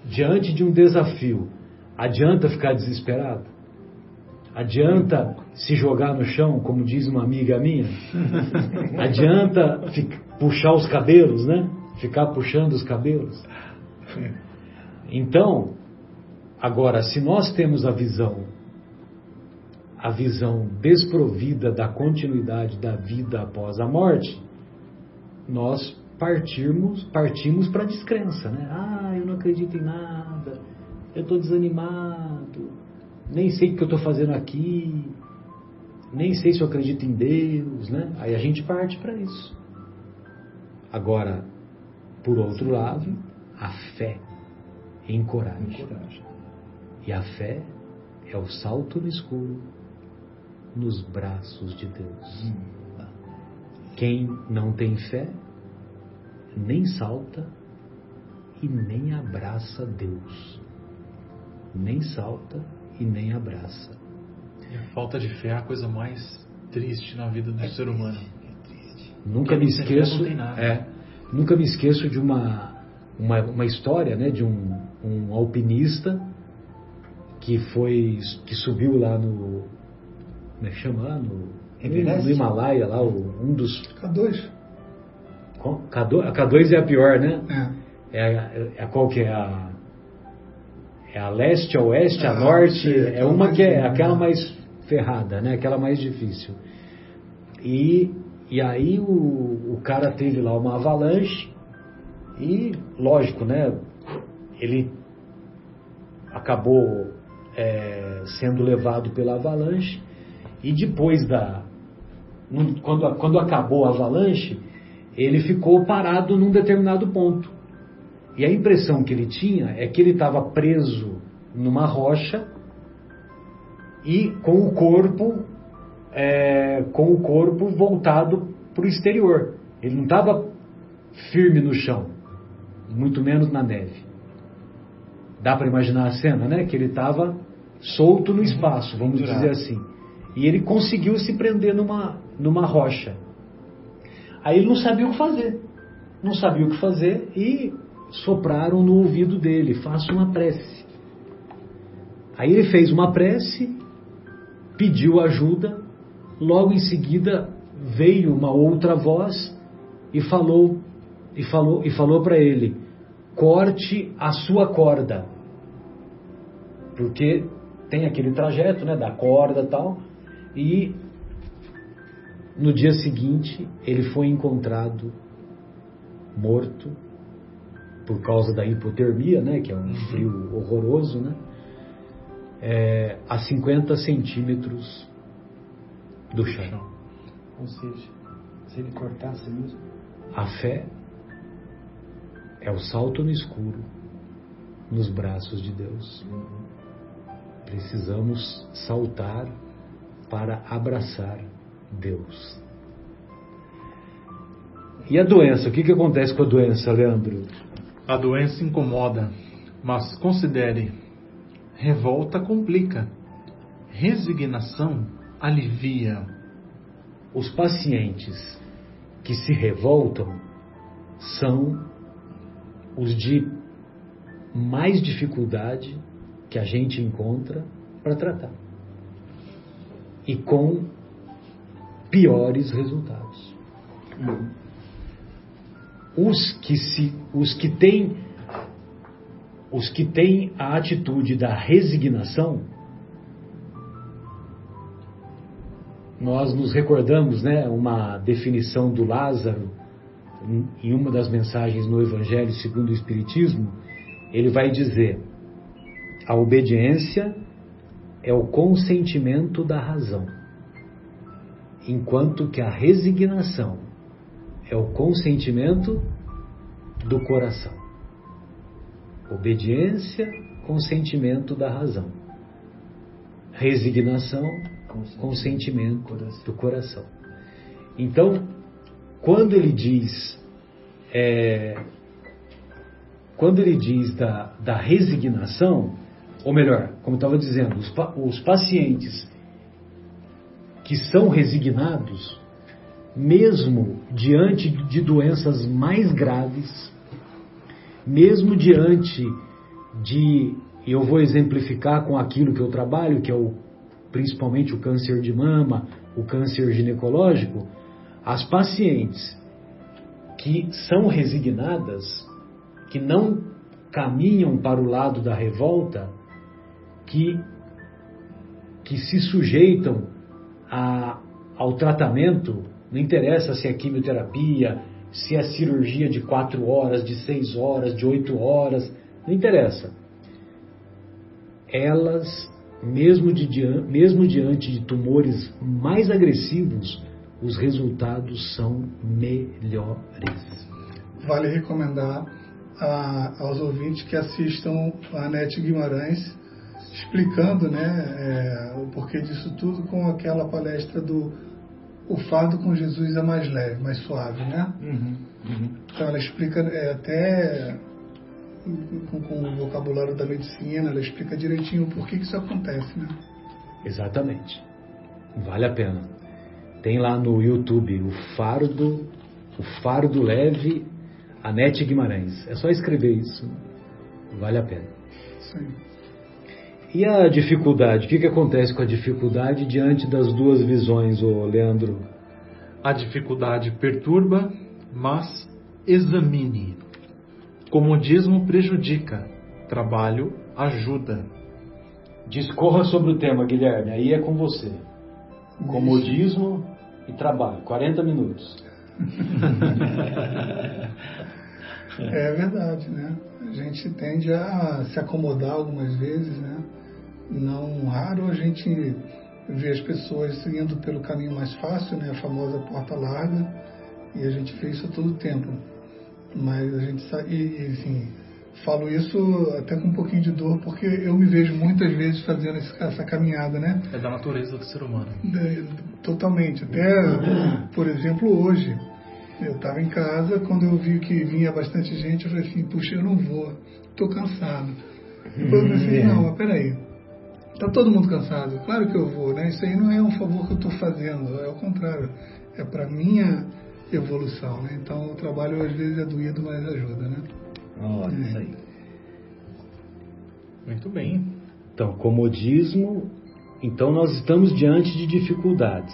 S2: diante de um desafio, adianta ficar desesperado? Adianta se jogar no chão, como diz uma amiga minha? Adianta puxar os cabelos, né? Ficar puxando os cabelos? Então, agora, se nós temos a visão desprovida da continuidade da vida após a morte, nós partimos para a descrença, né? Eu não acredito em nada, eu estou desanimado, nem sei o que eu estou fazendo aqui, nem sei se eu acredito em Deus, né? Aí a gente parte para isso. Agora, por outro lado, a fé encoraja. E a fé é o salto no escuro nos braços de Deus. Quem não tem fé nem salta e nem abraça Deus. Nem salta e nem abraça.
S5: E a falta de fé é a coisa mais triste na vida do ser humano.
S2: Nunca me esqueço, nunca me esqueço de uma história, né, de um alpinista que subiu lá no, como é que chama lá? No Himalaia, lá, um dos...
S4: K2.
S2: A K2 é a pior, né? Qual que é a... É a leste, a oeste, a norte, é uma que é aquela mais ferrada, né? Aquela mais difícil. E aí o cara teve lá uma avalanche e, lógico, né? Ele acabou sendo levado pela avalanche e depois quando acabou a avalanche, ele ficou parado num determinado ponto. E a impressão que ele tinha é que ele estava preso numa rocha e com o corpo voltado para o exterior. Ele não estava firme no chão, muito menos na neve. Dá para imaginar a cena, né? Que ele estava solto no espaço, vamos dizer assim. E ele conseguiu se prender numa rocha. Aí ele não sabia o que fazer. Não sabia o que fazer e sopraram no ouvido dele: faça uma prece. Aí ele fez uma prece, pediu ajuda, logo em seguida veio uma outra voz e falou para ele: corte a sua corda. Porque tem aquele trajeto, né, da corda e tal, e no dia seguinte ele foi encontrado morto por causa da hipotermia, né, que é um frio horroroso, né, a 50 centímetros do chão.
S3: Ou seja, se ele cortasse mesmo.
S2: A fé é o salto no escuro nos braços de Deus. Precisamos saltar para abraçar Deus. E a doença? O que acontece com a doença, Leandro?
S5: A doença incomoda, mas considere: revolta complica, resignação alivia.
S2: Os pacientes que se revoltam são os de mais dificuldade que a gente encontra para tratar. E com piores resultados. Os que têm a atitude da resignação, nós nos recordamos, né, uma definição do Lázaro em uma das mensagens no Evangelho segundo o Espiritismo. Ele vai dizer: a obediência é o consentimento da razão, enquanto que a resignação é o consentimento do coração. Obediência, consentimento da razão. Resignação, consentimento do coração. Então, quando ele diz da resignação, ou melhor, como eu estava dizendo, os pacientes que são resignados, mesmo diante de doenças mais graves, mesmo diante de, eu vou exemplificar com aquilo que eu trabalho, que é principalmente o câncer de mama, o câncer ginecológico, as pacientes que são resignadas, que não caminham para o lado da revolta, que se sujeitam ao tratamento, não interessa se é quimioterapia, se é cirurgia de 4 horas, de 6 horas, de 8 horas, não interessa. Elas, mesmo diante de tumores mais agressivos, os resultados são melhores.
S4: Vale recomendar aos ouvintes que assistam a Anete Guimarães explicando, né, o porquê disso tudo, com aquela palestra do O Fardo com Jesus é mais leve, mais suave, né? Então ela explica até com o vocabulário da medicina, ela explica direitinho o porquê que isso acontece, né?
S2: Exatamente. Vale a pena. Tem lá no YouTube o Fardo Leve, Anete Guimarães. É só escrever isso. Vale a pena.
S4: Sim.
S2: E a dificuldade? O que acontece com a dificuldade diante das duas visões, Leandro?
S5: A dificuldade perturba, mas examine. Comodismo prejudica, trabalho ajuda.
S2: Discorra sobre o tema, Guilherme. Aí é com você. Comodismo e trabalho. 40 minutos.
S4: É verdade, né? A gente tende a se acomodar algumas vezes, né? Não raro a gente vê as pessoas seguindo pelo caminho mais fácil, né? A famosa porta larga, e a gente vê isso a todo tempo. Mas a gente sabe, assim, falo isso até com um pouquinho de dor, porque eu me vejo muitas vezes fazendo essa caminhada, né?
S5: É da natureza do ser humano.
S4: Totalmente. Até, por exemplo, hoje, eu estava em casa, quando eu vi que vinha bastante gente, eu falei assim, puxa, eu não vou, estou cansado. Depois eu pensei, não, mas peraí, está todo mundo cansado, claro que eu vou, né? Isso aí não é um favor que eu estou fazendo, é o contrário, é para minha evolução, né? Então o trabalho às vezes é doído, mas ajuda, né?
S3: Olha, isso aí.
S5: Muito bem.
S2: Então, comodismo. Então nós estamos diante de dificuldades.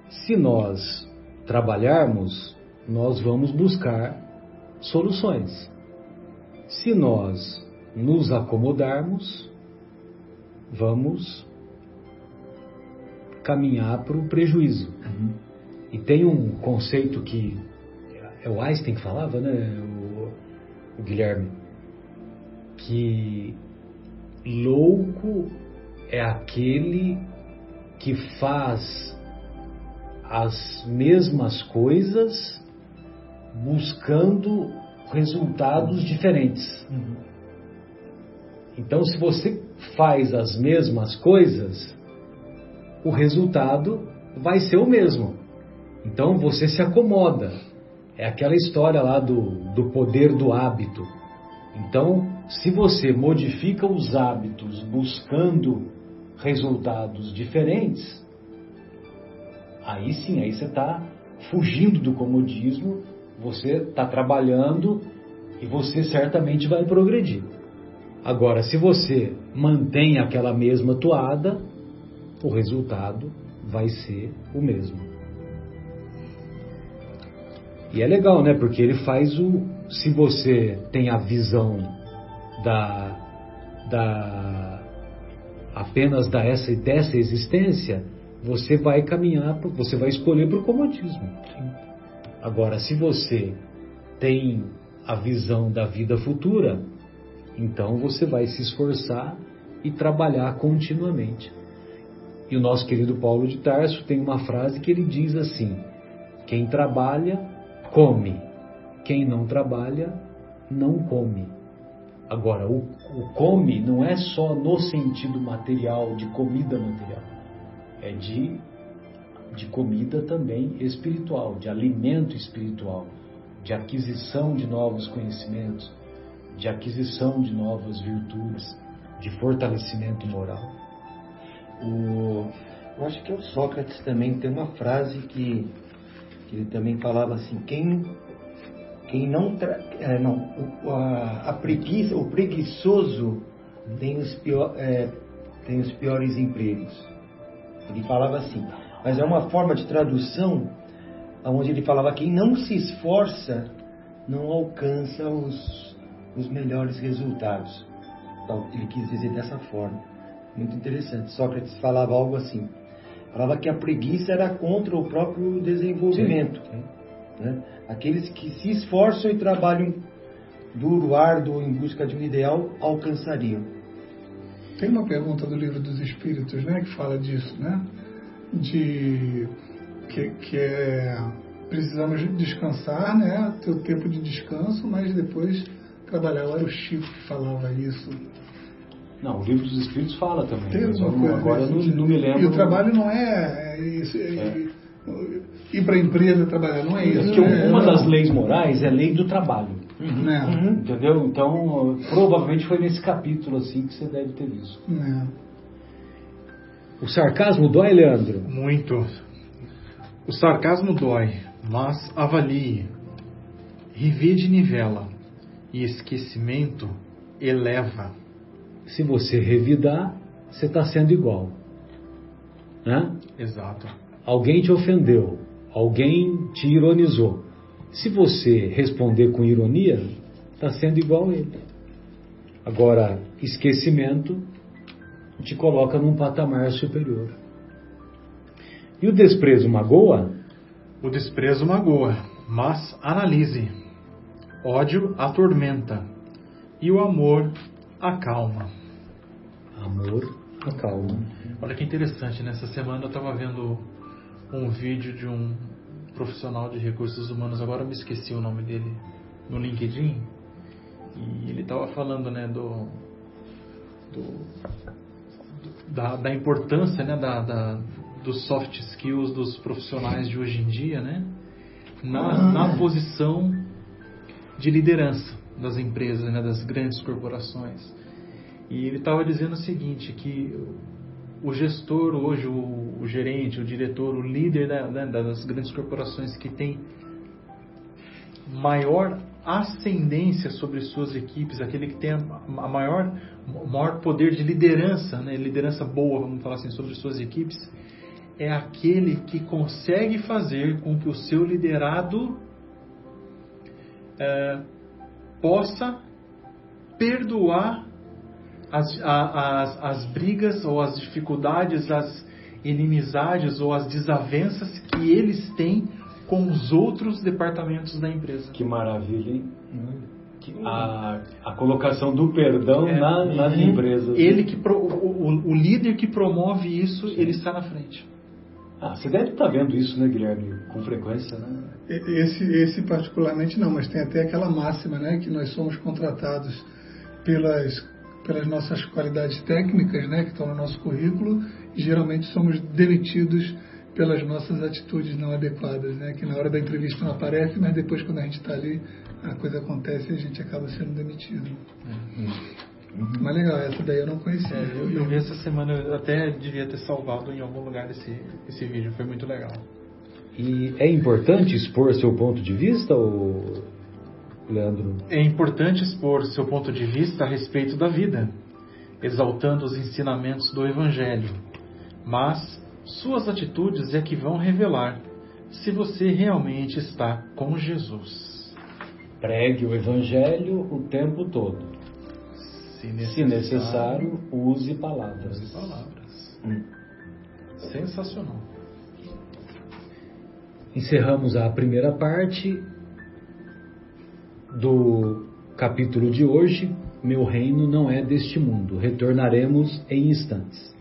S2: Se nós trabalharmos, nós vamos buscar soluções. Se nós nos acomodarmos, vamos caminhar para o prejuízo. E tem um conceito que é o Einstein que falava, né, o Guilherme, que louco é aquele que faz as mesmas coisas buscando resultados diferentes. Então, se você faz as mesmas coisas, o resultado vai ser o mesmo. Então você se acomoda. É aquela história lá do poder do hábito. Então, se você modifica os hábitos buscando resultados diferentes, aí sim, aí você está fugindo do comodismo, você está trabalhando e você certamente vai progredir. Agora, se você mantém aquela mesma toada, o resultado vai ser o mesmo. E é legal, né? Porque ele faz se você tem a visão apenas dessa existência, você vai caminhar, você vai escolher para o comodismo. Agora, se você tem a visão da vida futura, então você vai se esforçar e trabalhar continuamente. E o nosso querido Paulo de Tarso tem uma frase que ele diz assim: quem trabalha, come. Quem não trabalha, não come. Agora, o come não é só no sentido material, de comida material. É de comida também espiritual, de alimento espiritual, de aquisição de novos conhecimentos, de aquisição de novas virtudes, de fortalecimento moral.
S3: Eu acho que é o Sócrates também tem uma frase que ele também falava assim: a preguiça, o preguiçoso tem os piores empregos. Ele falava assim, mas é uma forma de tradução onde ele falava: quem não se esforça não alcança os melhores resultados. Então, ele quis dizer dessa forma. Muito interessante. Sócrates falava algo assim. Falava que a preguiça era contra o próprio desenvolvimento. Né? Aqueles que se esforçam e trabalham duro, árduo, em busca de um ideal, alcançariam.
S4: Tem uma pergunta do Livro dos Espíritos, né, que fala disso, né? Precisamos descansar, né? Ter o tempo de descanso, mas depois trabalhar. Era o Chico que falava isso.
S2: Não, o Livro dos Espíritos fala também.
S4: Tem alguma coisa
S2: agora eu não me lembro.
S4: E o trabalho não é isso. Ir para a empresa trabalhar, não é isso.
S2: Porque uma das leis morais é a lei do trabalho. Entendeu? Então, provavelmente foi nesse capítulo assim que você deve ter visto. O sarcasmo dói, Leandro?
S5: Muito. O sarcasmo dói, mas avalie. Revide nivela. E esquecimento eleva.
S2: Se você revidar, você está sendo igual. Né?
S5: Exato.
S2: Alguém te ofendeu, alguém te ironizou. Se você responder com ironia, está sendo igual a ele. Agora, esquecimento te coloca num patamar superior. E o desprezo magoa?
S5: O desprezo magoa, mas analise. Ódio atormenta e o amor acalma.
S2: Amor acalma.
S5: Olha que interessante, nessa semana eu estava vendo um vídeo de um profissional de recursos humanos, agora eu me esqueci o nome dele, no LinkedIn, e ele estava falando, né, da importância, né, dos soft skills dos profissionais de hoje em dia, né, na posição de liderança das empresas, né, das grandes corporações. E ele estava dizendo o seguinte, que o gestor hoje, o gerente, o diretor, o líder das grandes corporações que tem maior ascendência sobre suas equipes, aquele que tem a maior poder de liderança, né, liderança boa, vamos falar assim, sobre suas equipes, é aquele que consegue fazer com que o seu liderado possa perdoar as brigas ou as dificuldades, as inimizades ou as desavenças que eles têm com os outros departamentos da empresa.
S2: Que maravilha, hein? A colocação do perdão nas empresas.
S5: Ele o líder que promove isso, ele está na frente.
S2: Você deve estar vendo isso, né, Guilherme? Com frequência, né?
S4: Esse particularmente não, mas tem até aquela máxima, né, que nós somos contratados pelas nossas qualidades técnicas, né, que estão no nosso currículo, geralmente somos demitidos pelas nossas atitudes não adequadas, né? Que na hora da entrevista não aparece, mas depois quando a gente está ali, a coisa acontece e a gente acaba sendo demitido. Mas legal, essa daí eu não conhecia.
S5: Eu vi essa semana, eu até devia ter salvado em algum lugar esse vídeo, foi muito legal.
S2: E é importante expor seu ponto de vista, Leandro?
S5: É importante expor seu ponto de vista a respeito da vida, exaltando os ensinamentos do Evangelho, mas suas atitudes é que vão revelar se você realmente está com Jesus.
S2: Pregue o Evangelho o tempo todo. Se necessário, use palavras.
S5: Use palavras. Sensacional.
S2: Encerramos a primeira parte do capítulo de hoje. Meu reino não é deste mundo. Retornaremos em instantes.